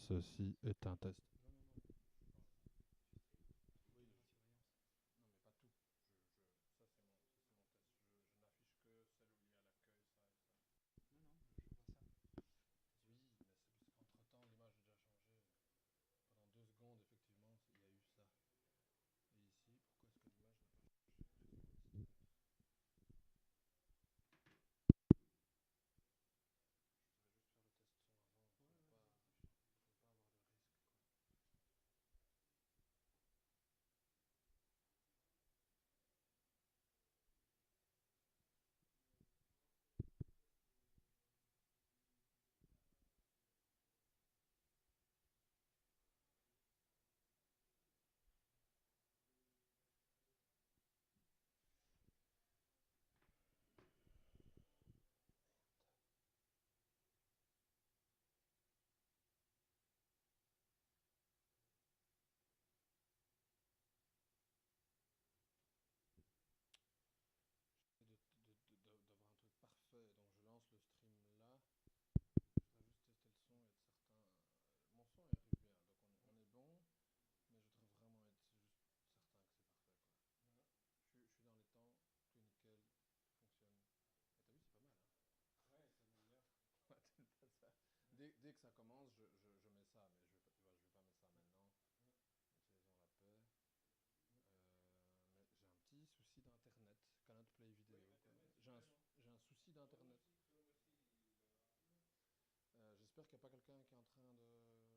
Ceci est un test. Oui, non mais pas tout. Ça c'est mon test. Je n'affiche que celle où il y a l'accueil, ça et ça. Oui, mais c'est parce qu'entre temps l'image a déjà changé. Pendant 2 secondes, effectivement, il y a eu ça. Et ici, pourquoi est-ce que l'image n'a pas changé? Je voudrais juste faire le test son avant pour ne pas avoir de risque, quoi. D'avoir un truc parfait, donc je lance le stream là. Je voudrais juste tester le son et être certain. Mon son il arrive bien, donc on est bon, mais je voudrais vraiment être juste certain que c'est parfait, quoi. Je suis dans les temps, tout est nickel, tout fonctionne. Et t'as vu, c'est pas mal, hein? Ouais, c'est meilleur. Ouais, t'aimes pas ça. Dès que ça commence, je mets ça, mais je vais pas mettre ça maintenant. Utilisons la paix. Mais j'ai un petit souci d'internet. Cannot play vidéo. J'ai un souci d'internet. J'espère qu'il n'y a pas quelqu'un qui est en train de, je sais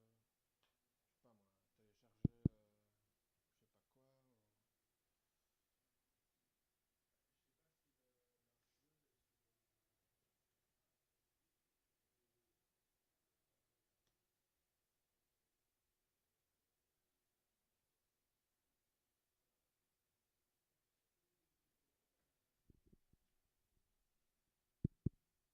pas moi, télécharger, je sais pas quoi.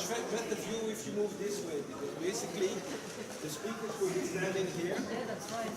better view if you move this way, because basically the speakers will be standing here. Yeah, that's right.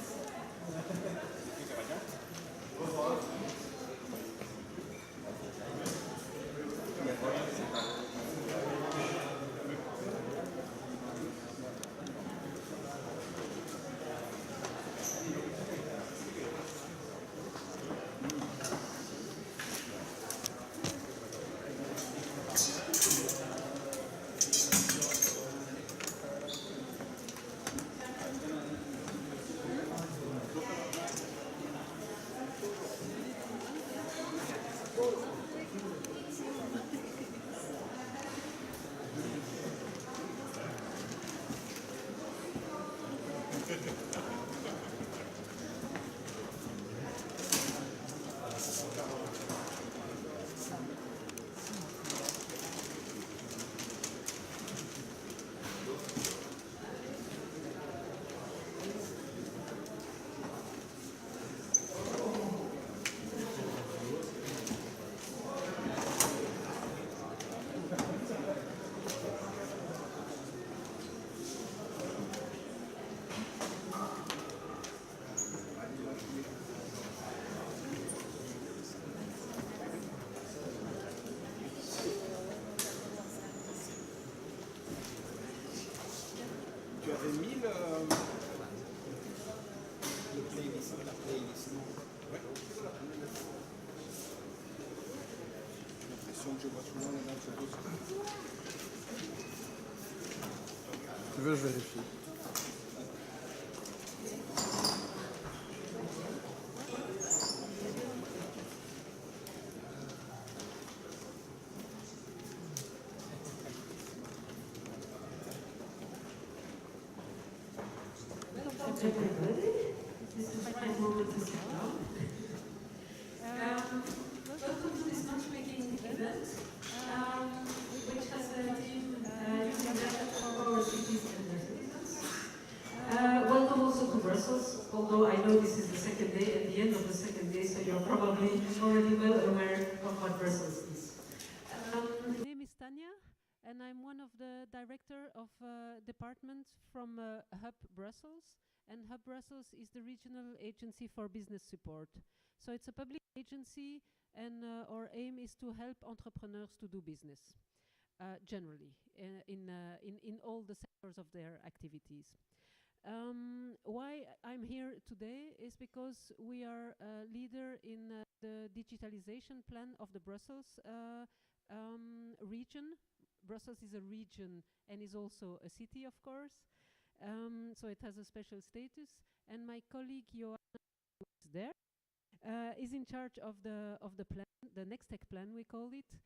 Tu avais mis le playlist, la playlist. Ouais. J'ai l'impression que je vois tout le monde dans ce dossier. Si tu veux, je vérifie. Everybody, this is my moment to sit down. Welcome to this matchmaking event, which has a team using data for our cities and their citizens. Welcome also to Brussels, although I know this is the second day, at the end of the second day, so you're probably already well aware of what Brussels is. My name is Tanya, and I'm one of the director of department from Hub Brussels. And Hub Brussels is the regional agency for business support. So it's a public agency, and our aim is to help entrepreneurs to do business, generally, in all the sectors of their activities. Why I'm here today is because we are a leader in the digitalization plan of the Brussels region. Brussels is a region and is also a city, of course. So it has a special status. And my colleague Joanna, who is there, is in charge of the plan, the Next Tech plan we call it,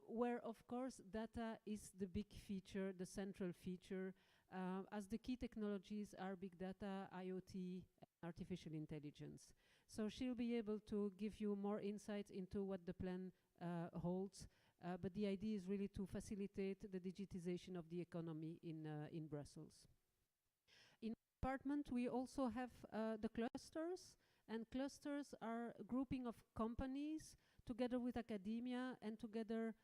where of course data is the big feature, the central feature, as the key technologies are big data, IoT, and artificial intelligence. So she'll be able to give you more insights into what the plan holds. But the idea is really to facilitate the digitization of the economy in Brussels. In our department, we also have the clusters, and clusters are a grouping of companies together with academia and together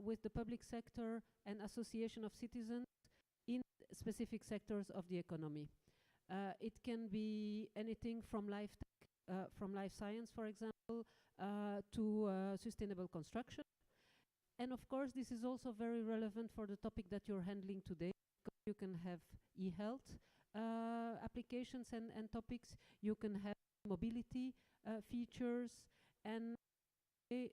with the public sector and association of citizens in specific sectors of the economy. It can be anything from life tech, from life science, for example, to sustainable construction. And of course, this is also very relevant for the topic that you're handling today, because you can have e-health applications and topics, you can have mobility features, and the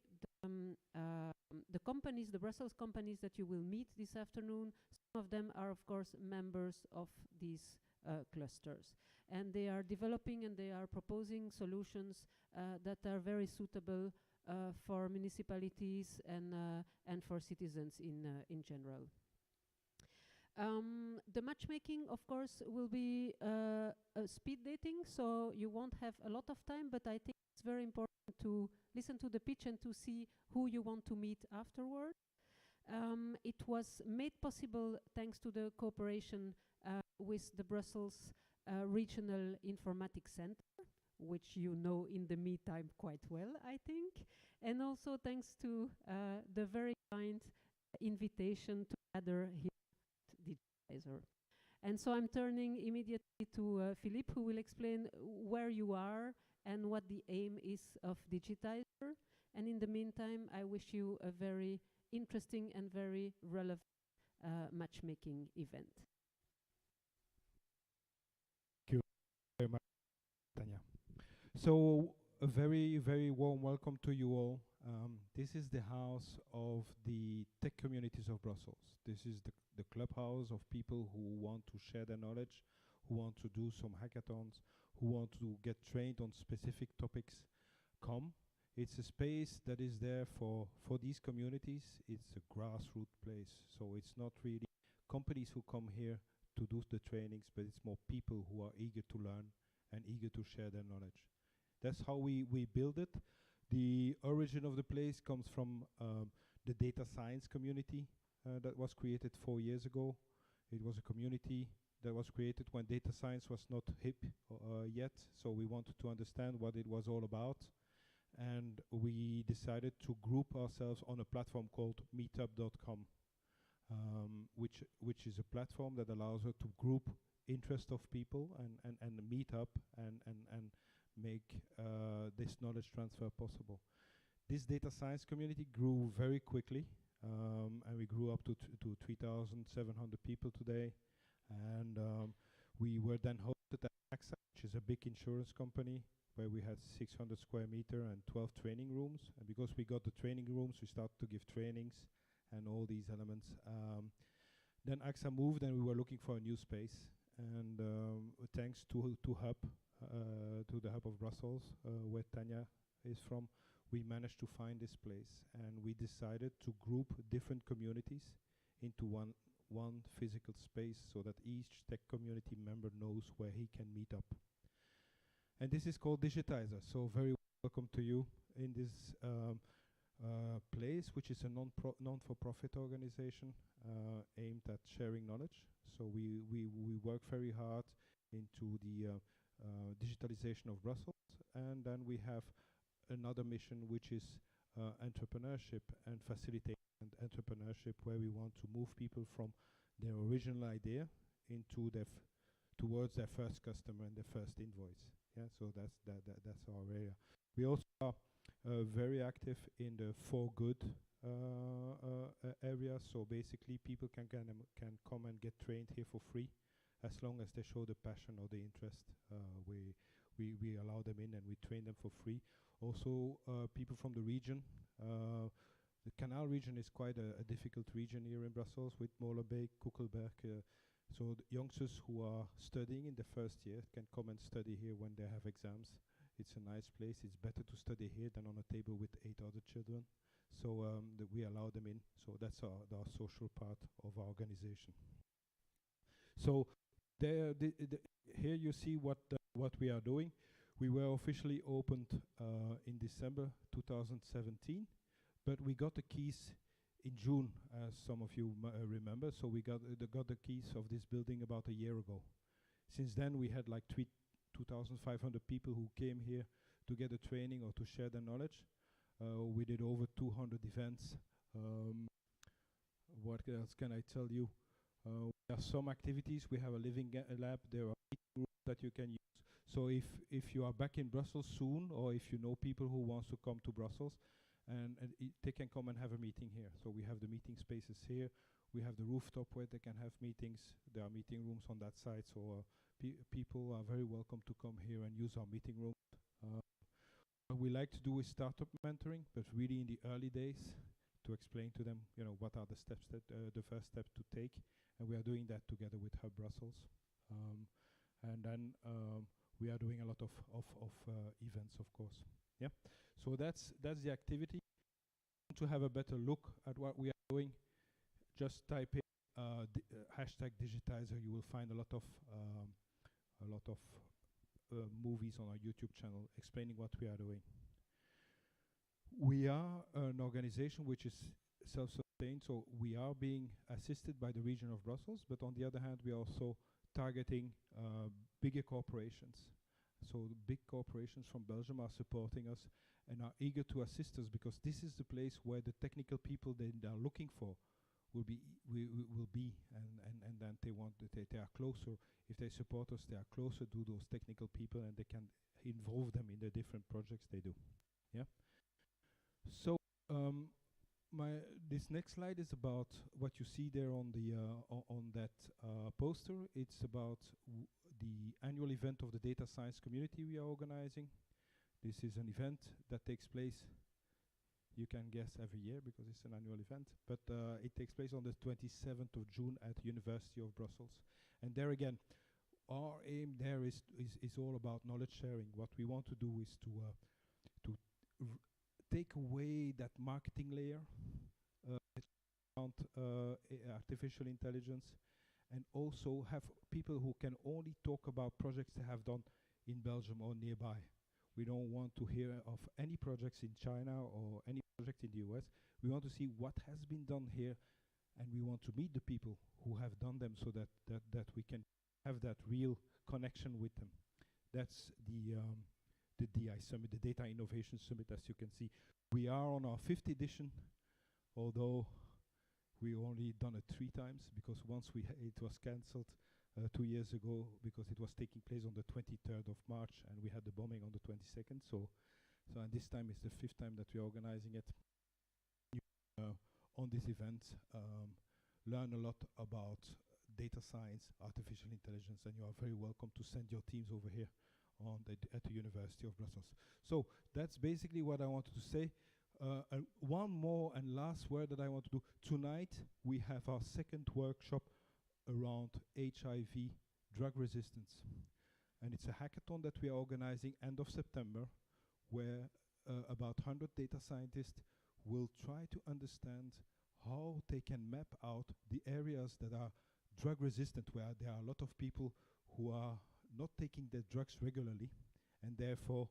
companies, the Brussels companies that you will meet this afternoon, some of them are of course members of these clusters. And they are developing and they are proposing solutions that are very suitable for municipalities and for citizens in general. The matchmaking, of course, will be speed dating, so you won't have a lot of time, but I think it's very important to listen to the pitch and to see who you want to meet afterward. It was made possible thanks to the cooperation with the Brussels Regional Informatics Center, which you know in the meantime quite well, I think, and also thanks to the very kind invitation to gather here at Digitizer. And so I'm turning immediately to Philippe, who will explain where you are and what the aim is of Digitizer. And in the meantime, I wish you a very interesting and very relevant matchmaking event. Thank you very much, Tanya. So a very, very warm welcome to you all. This is the house of the tech communities of Brussels. This is the clubhouse of people who want to share their knowledge, who want to do some hackathons, who want to get trained on specific topics. Come. It's a space that is there for these communities. It's a grassroots place. So it's not really companies who come here to do the trainings, but it's more people who are eager to learn and eager to share their knowledge. That's how we build it. The origin of the place comes from the data science community that was created 4 years ago. It was a community that was created when data science was not hip yet. So we wanted to understand what it was all about. And we decided to group ourselves on a platform called meetup.com, which is a platform that allows us to group interest of people and meet up and make this knowledge transfer possible. This data science community grew very quickly, and we grew up to 3,700 people today. And we were then hosted at AXA, which is a big insurance company, where we had 600 square meter and 12 training rooms. And because we got the training rooms, we started to give trainings and all these elements. Then AXA moved and we were looking for a new space. And thanks to Hub, to the Hub of Brussels, where Tanya is from, we managed to find this place. And we decided to group different communities into one physical space so that each tech community member knows where he can meet up. And this is called Digitizer. So very welcome to you in this place, which is a non-for-profit organization aimed at sharing knowledge. So we work very hard into the digitalization of Brussels. And then we have another mission, which is entrepreneurship and facilitate entrepreneurship, where we want to move people from their original idea into towards their first customer and their first invoice. Yeah, so that's our area. We also are very active in the for good area. So basically, people can come and get trained here for free, as long as they show the passion or the interest. We allow them in and we train them for free. Also, people from the region. The Canal region is quite a difficult region here in Brussels, with Molenbeek, Koekelberg. So the youngsters who are studying in the first year can come and study here when they have exams. It's a nice place. It's better to study here than on a table with 8 other children. So we allow them in. So that's our social part of our organization. So here you see what we are doing. We were officially opened in December 2017, but we got the keys in June, as some of you remember. So we got the keys of this building about a year ago. Since then, we had like 2,500 people who came here to get a training or to share their knowledge. We did over 200 events. What else can I tell you? We have some activities. We have a living lab. There are meeting rooms that you can use. So if you are back in Brussels soon, or if you know people who wants to come to Brussels, and they can come and have a meeting here. So we have the meeting spaces here. We have the rooftop where they can have meetings. There are meeting rooms on that side. So people are very welcome to come here and use our meeting room. What we like to do is startup mentoring, but really in the early days, to explain to them, what are the steps that the first step to take. And we are doing that together with Hub Brussels. And then we are doing a lot of events, of course. Yeah. So that's the activity. To have a better look at what we are doing, just type in hashtag Digitizer. You will find a lot of movies on our YouTube channel explaining what we are doing. We are an organization which is self-sustained, so we are being assisted by the region of Brussels, but on the other hand, we are also targeting bigger corporations. So the big corporations from Belgium are supporting us and are eager to assist us, because this is the place where the technical people they are looking for will be will be, and then they are closer. If they support us, they are closer to those technical people, and they can involve them in the different projects they do. Yeah. So this next slide is about what you see there on the on that poster. It's about the annual event of the data science community we are organizing. This is an event that takes place, you can guess, every year because it's an annual event, but it takes place on the 27th of June at University of Brussels. And there again, our aim there is all about knowledge sharing. What we want to do is to take away that marketing layer around artificial intelligence, and also have people who can only talk about projects they have done in Belgium or nearby. We don't want to hear of any projects in China or any project in the US. We want to see what has been done here, and we want to meet the people who have done them, so that we can have that real connection with them. That's the DI Summit, the Data Innovation Summit. As you can see, we are on our 5th edition, although we only done it 3 times, because once it was cancelled 2 years ago because it was taking place on the 23rd of March and we had the bombing on the 22nd. So and this time is the 5th time that we're organizing it. On this event, learn a lot about data science, artificial intelligence, and you are very welcome to send your teams over here at the University of Brussels. So that's basically what I wanted to say. One more and last word that I want to do. Tonight we have our 2nd workshop around HIV drug resistance. And it's a hackathon that we are organizing end of September, where about 100 data scientists will try to understand how they can map out the areas that are drug resistant, where there are a lot of people who are not taking their drugs regularly and therefore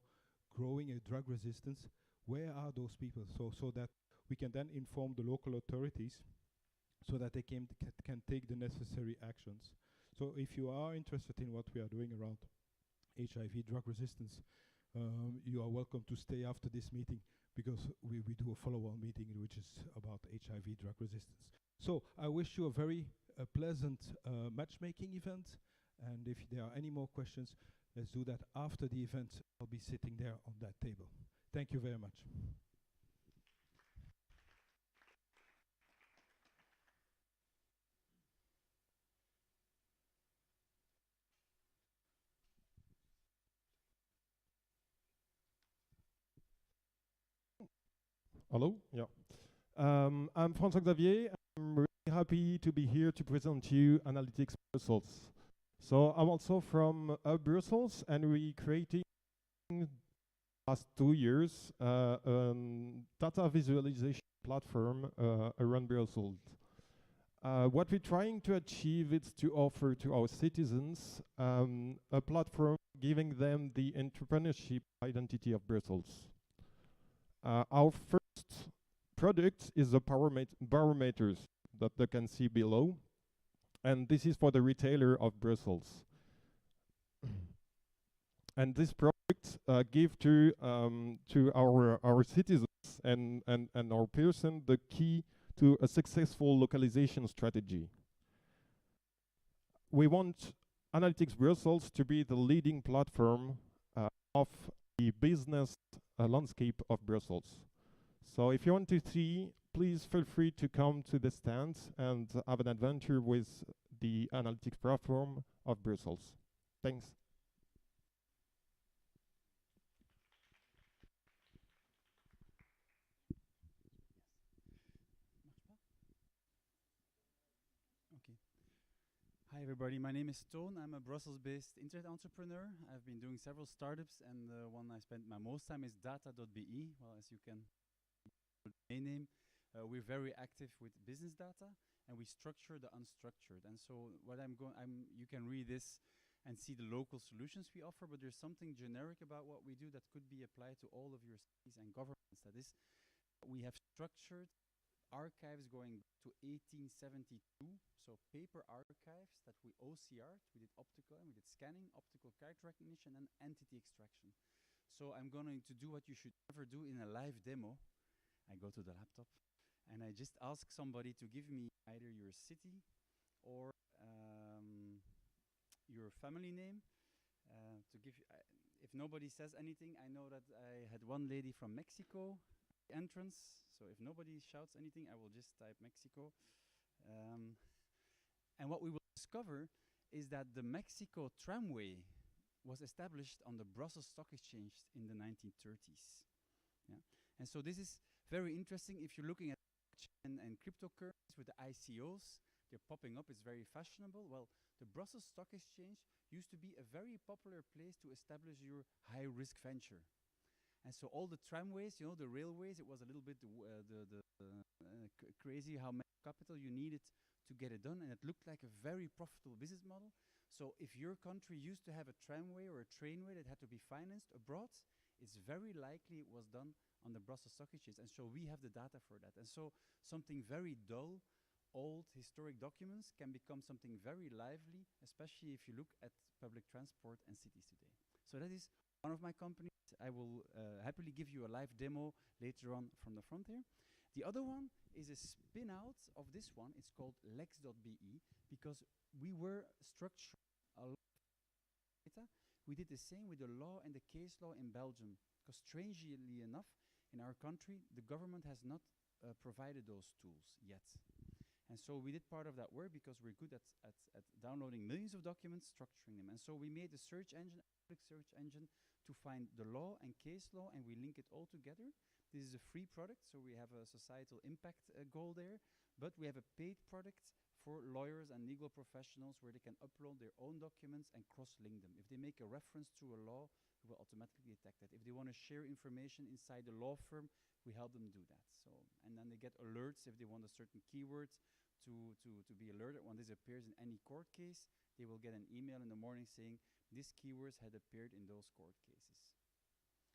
growing a drug resistance. Where are those people? So that we can then inform the local authorities so that they can take the necessary actions. So if you are interested in what we are doing around HIV drug resistance, you are welcome to stay after this meeting, because we do a follow-on meeting which is about HIV drug resistance. So I wish you a very pleasant matchmaking event, and if there are any more questions, let's do that after the event. I'll be sitting there on that table. Thank you very much. Hello, yeah. I'm François Xavier. I'm really happy to be here to present you Analytics Brussels. So I'm also from Brussels, and we creating last 2 years data visualization platform around Brussels. What we're trying to achieve is to offer to our citizens a platform giving them the entrepreneurship identity of Brussels. Our first product is the barometers that they can see below, and this is for the retailer of Brussels. And this product give to our citizens and our person the key to a successful localization strategy. We want Analytics Brussels to be the leading platform of the business landscape of Brussels. So if you want to see, please feel free to come to the stand and have an adventure with the Analytics platform of Brussels. Thanks. Okay. Hi everybody, my name is Toon. I'm a Brussels-based internet entrepreneur. I've been doing several startups, and the one I spent my most time is data.be. Well, as you can name, we're very active with business data, and we structure the unstructured. And so what you can read this and see the local solutions we offer, but there's something generic about what we do that could be applied to all of your cities and governments. That is, we have structured archives going back to 1872, so paper archives that we OCR'd. We did optical, and we did scanning, optical character recognition, and entity extraction. So I'm going to do what you should never do in a live demo. I go to the laptop, And I just ask somebody to give me either your city or your family name to give you, if nobody says anything, I know that I had one lady from Mexico at the entrance, so if nobody shouts anything, I will just type Mexico. And what we will discover is that the Mexico tramway was established on the Brussels Stock Exchange in the 1930s. Yeah? And so this is very interesting if you're looking at blockchain and cryptocurrencies with the ICOs. They're popping up, it's very fashionable. Well, the Brussels Stock Exchange used to be a very popular place to establish your high-risk venture. And so all the tramways, you know, the railways, it was a little bit crazy how much capital you needed to get it done, and it looked like a very profitable business model. So if your country used to have a tramway or a trainway that had to be financed abroad, it's very likely it was done on the Brussels Stock Exchange. And so we have the data for that. And so something very dull, old historic documents can become something very lively, especially if you look at public transport and cities today. So that is one of my companies. I will happily give you a live demo later on from the front here. The other one is a spin out of this one. It's called lex.be because we were structuring a lot of data. We did the same with the law and the case law in Belgium because strangely enough, in our country, the government has not provided those tools yet. And so we did part of that work because we're good at downloading millions of documents, structuring them. And so we made a search engine, a public search engine, to find the law and case law, and we link it all together. This is a free product, so we have a societal impact goal there, but we have a paid product for lawyers and legal professionals where they can upload their own documents and cross-link them. If they make a reference to a law, we will automatically detect that. If they want to share information inside the law firm, we help them do that. So, and then they get alerts if they want a certain keyword to be alerted when this appears in any court case. They will get an email in the morning saying this keywords had appeared in those court cases.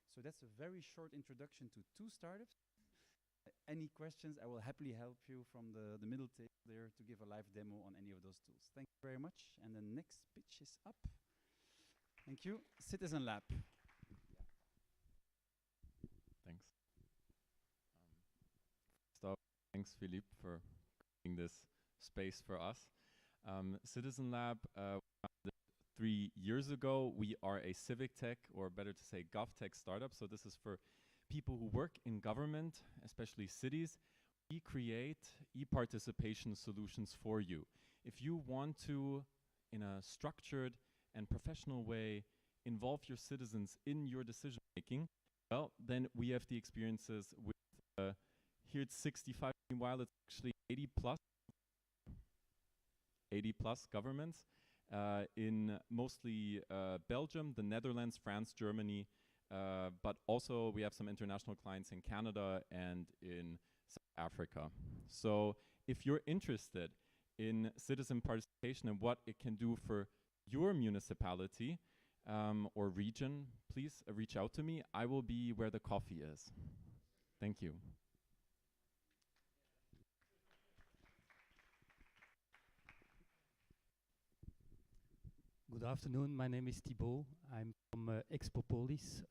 So that's a very short introduction to two startups. Any questions, I will happily help you from the middle table there to give a live demo on any of those tools. Thank you very much. And the next pitch is up. Thank you. Citizen Lab. Thanks. Thanks, Philippe, for creating this space for us. Citizen Lab, 3 years ago. We are a civic tech, or better to say GovTech startup. So this is for people who work in government, especially cities. We create e-participation solutions for you. If you want to, in a structured and professional way, involve your citizens in your decision making, well, then we have the experiences with, here it's 65, meanwhile it's actually 80 plus governments in mostly Belgium, the Netherlands, France, Germany, but also we have some international clients in Canada and in South Africa. So if you're interested in citizen participation and what it can do for your municipality or region, please reach out to me. I will be where the coffee is. Thank you. Good afternoon. My name is Thibault. I'm from Expopolis.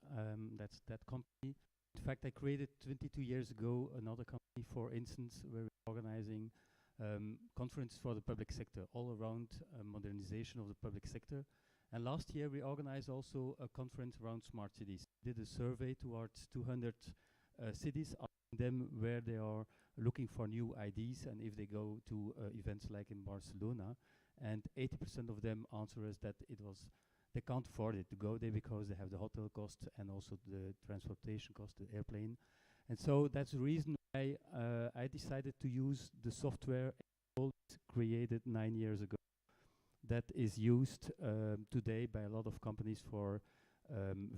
That's that company. In fact, I created 22 years ago another company, for instance, where we're organizing conferences for the public sector all around modernization of the public sector. And last year we organized also a conference around smart cities. We did a survey towards 200 cities, asking them where they are looking for new ideas and if they go to events like in Barcelona. And 80% of them answer us that they can't afford it to go there because they have the hotel cost and also the transportation cost, the airplane. And so that's the reason why I decided to use the software created 9 years ago that is used today by a lot of companies for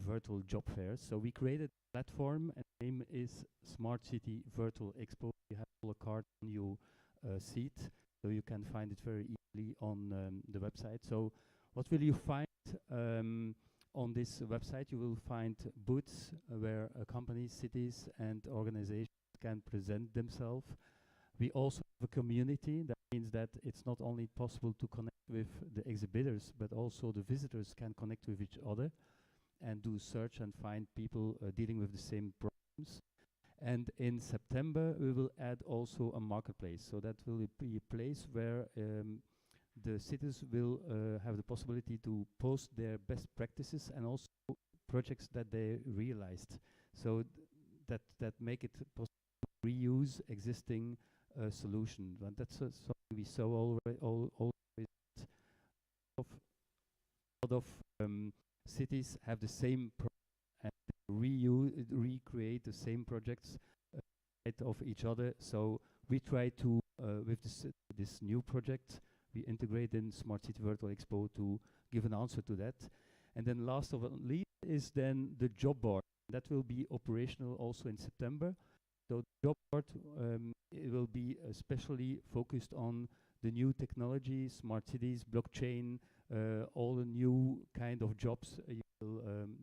virtual job fairs. So we created a platform, and the name is Smart City Virtual Expo. You have all a card on your seat, so you can find it very easily on the website. So what will you find on this website? You will find booths where companies, cities, and organizations can present themselves. We also have a community. That means that it's not only possible to connect with the exhibitors, but also the visitors can connect with each other and do search and find people dealing with the same problems. And in September, we will add also a marketplace. So that will be a place where the cities will have the possibility to post their best practices and also projects that they realized. So that make it possible to reuse existing solution. And that's something we saw always. A lot of cities have the same and recreate the same projects of each other. So we try to with this new project, we integrate in Smart City Virtual Expo to give an answer to that. And then last but not least is then the job board. That will be operational also in September. So the job board it will be especially focused on the new technology, smart cities, blockchain, all the new kind of jobs.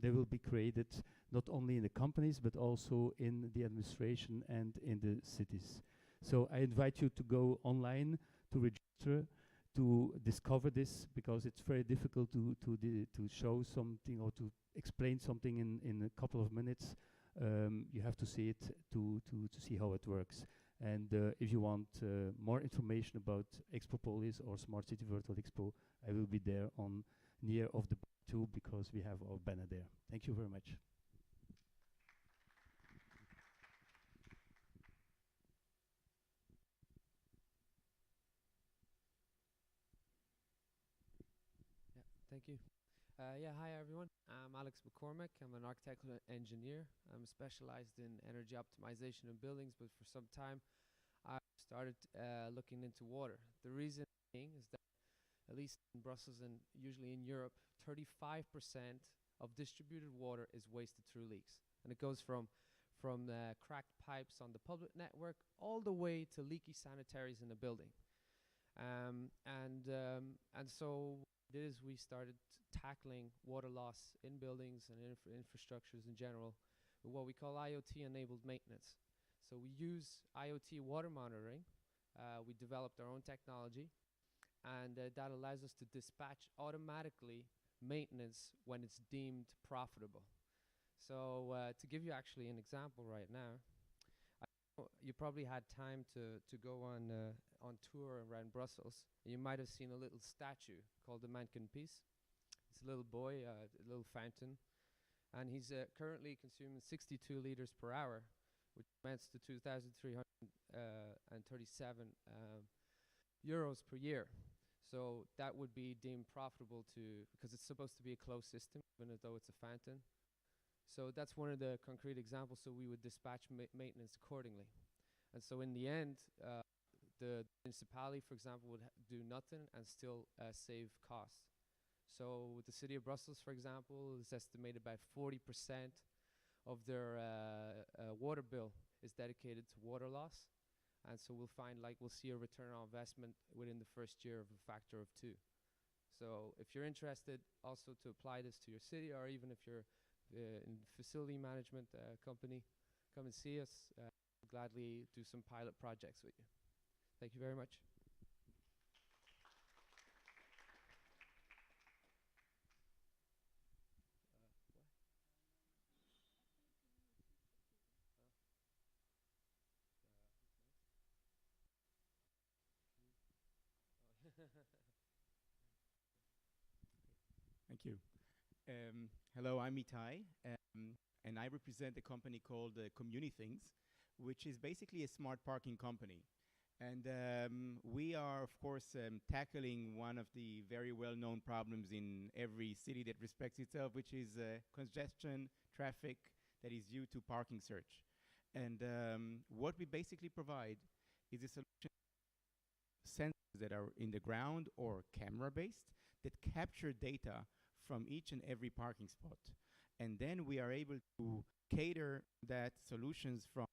They will be created not only in the companies but also in the administration and in the cities. So I invite you to go online to register, to discover this, because it's very difficult to show something or to explain something in a couple of minutes. You have to see it to see how it works. And if you want more information about Expopolis or Smart City Virtual Expo, I will be there on near of the too, because we have our banner there. Thank you very much. Thank you. Hi everyone. I'm Alex Mccormick. I'm an architectural engineer. I'm specialized in energy optimization in buildings, but for some time I started looking into water. The reason being is that, at least in Brussels and usually in Europe, 35% of distributed water is wasted through leaks. And it goes from cracked pipes on the public network all the way to leaky sanitaries in a building. And so we started tackling water loss in buildings and infrastructures in general with what we call IoT Enabled Maintenance. So we use IoT water monitoring. We developed our own technology, and that allows us to dispatch automatically maintenance when it's deemed profitable. So to give you actually an example right now, you probably had time to go on tour around Brussels. You might have seen a little statue called the Mccormick. It's a little boy, a little fountain, and he's currently consuming 62 liters per hour, which amounts to 2,337 euros per year. So that would be deemed profitable because it's supposed to be a closed system, even though it's a fountain. So that's one of the concrete examples. So we would dispatch maintenance accordingly. And so in the end, the municipality, for example, would do nothing and still save costs. So with the city of Brussels, for example, it's estimated about 40% of their water bill is dedicated to water loss. And so we'll see a return on investment within the first year of a factor of 2. So if you're interested also to apply this to your city, or even if you're in facility management company, come and see us. We'll gladly do some pilot projects with you. Thank you very much. Thank you. Hello, I'm Itai, and I represent a company called Communithings, which is basically a smart parking company. And we are, of course, tackling one of the very well-known problems in every city that respects itself, which is congestion, traffic that is due to parking search. And what we basically provide is a solution sensors that are in the ground or camera-based that capture data from each and every parking spot. And then we are able to cater that solutions from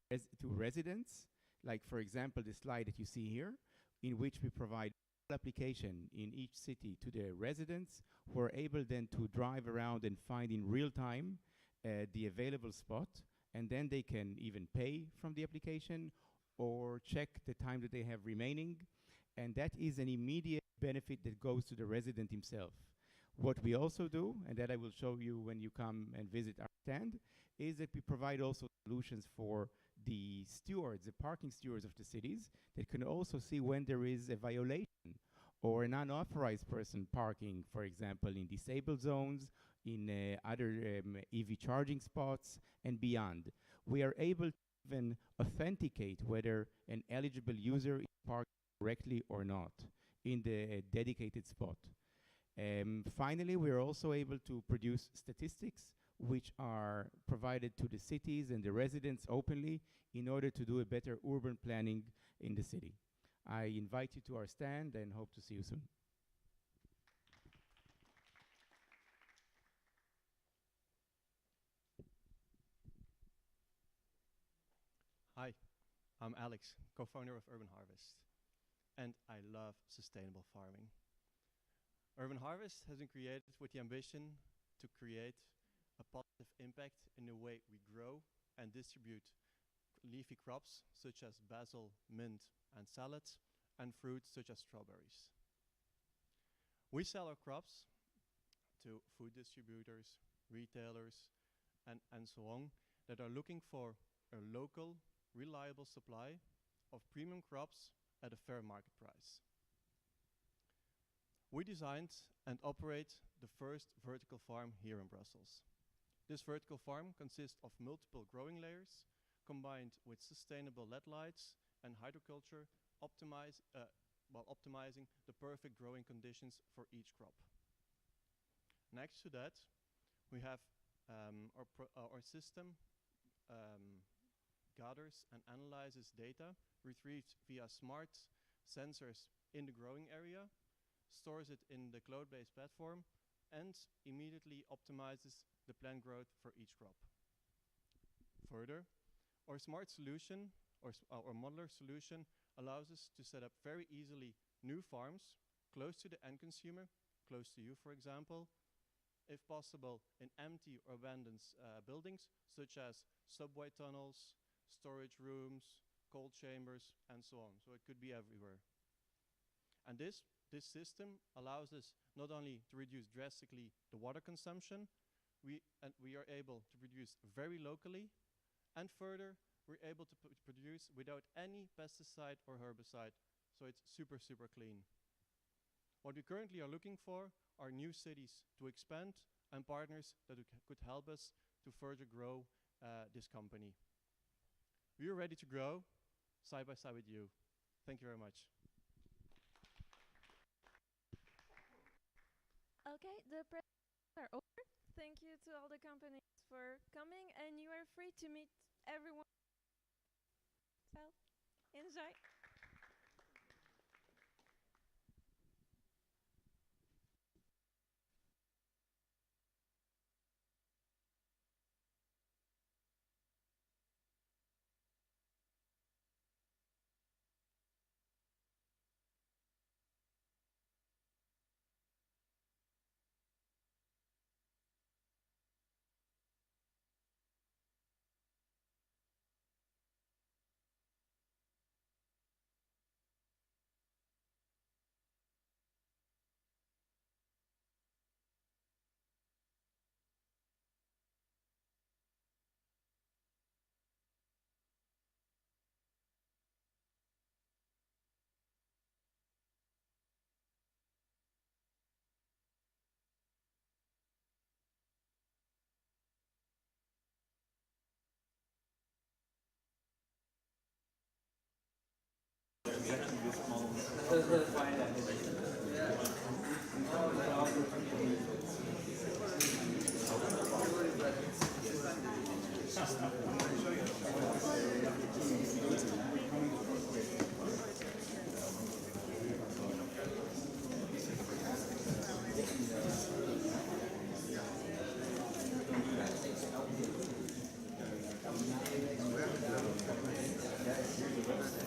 to residents, like for example the slide that you see here, in which we provide application in each city to their residents, who are able then to drive around and find in real time the available spot, and then they can even pay from the application or check the time that they have remaining. And that is an immediate benefit that goes to the resident himself. What we also do, and that I will show you when you come and visit our stand, is that we provide also solutions for the stewards, the parking stewards of the cities, that can also see when there is a violation or an unauthorized person parking, for example, in disabled zones, in other EV charging spots, and beyond. We are able to even authenticate whether an eligible user is parked correctly or not in the dedicated spot. Finally, we are also able to produce statistics which are provided to the cities and the residents openly in order to do a better urban planning in the city. I invite you to our stand and hope to see you soon. Hi, I'm Alex, co-founder of Urban Harvest, and I love sustainable farming. Urban Harvest has been created with the ambition to create a positive impact in the way we grow and distribute leafy crops such as basil, mint, and salads, and fruits such as strawberries. We sell our crops to food distributors, retailers, and so on that are looking for a local, reliable supply of premium crops at a fair market price. We designed and operate the first vertical farm here in Brussels. This vertical farm consists of multiple growing layers combined with sustainable LED lights and hydroculture while optimizing the perfect growing conditions for each crop. Next to that, we have our system gathers and analyzes data retrieved via smart sensors in the growing area, stores it in the cloud-based platform, and immediately optimizes the plant growth for each crop. Further, our smart solution, or modular solution, allows us to set up very easily new farms close to the end consumer, close to you, for example, if possible in empty or abandoned buildings, such as subway tunnels, storage rooms, cold chambers, and so on. So it could be everywhere. And this system allows us not only to reduce drastically the water consumption, we are able to produce very locally, and further, we're able to produce without any pesticide or herbicide, so it's super, super clean. What we currently are looking for are new cities to expand and partners that could help us to further grow this company. We are ready to grow side by side with you. Thank you very much. Okay, the presentations are over. Thank you to all the companies for coming, and you are free to meet everyone. So, enjoy.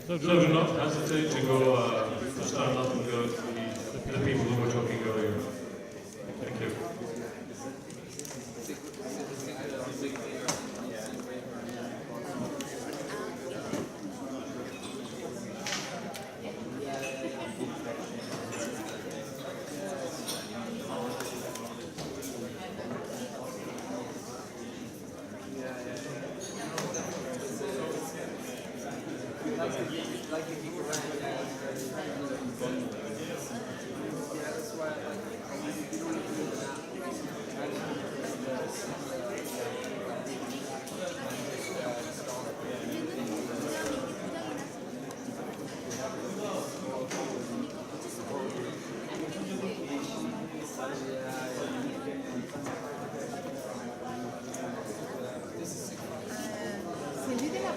So do not hesitate to go, to stand up and go to the people who were talking earlier. Thank you.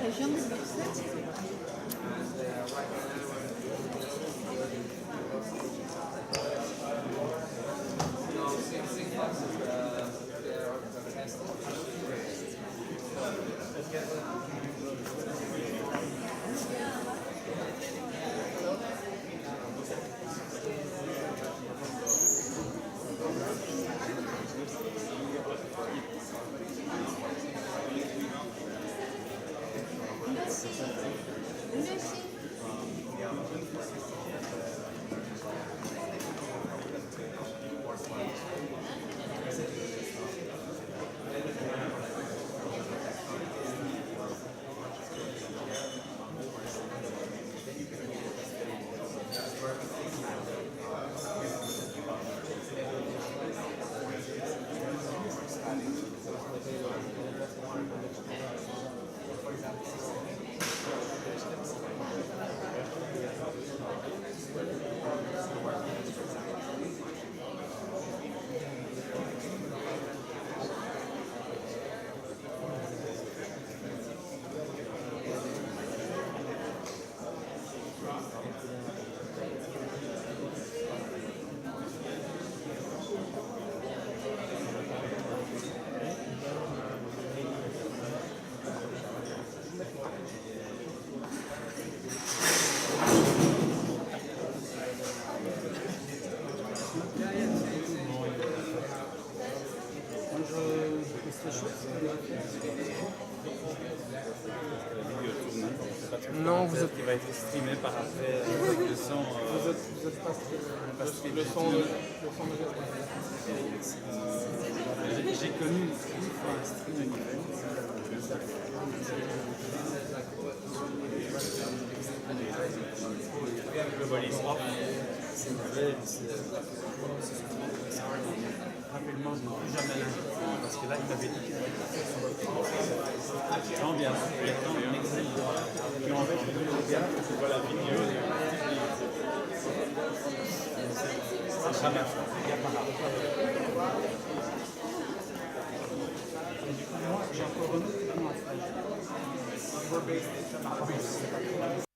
région de Bruxelles. Non, vous êtes... qui va être streamé par après le son. Vous êtes pas le son de... J'ai connu une fois un stream event. Everybody's off. C'est vrai. Rapidement, je ne peux plus jamais l'inviter parce que là, il m'avait dit qu'il allait quand bien, puis en fait, je vois la vidéo. C'est jamais fait. Il y a pas grave. Et du coup, moi, j'ai encore un autre événement à faire.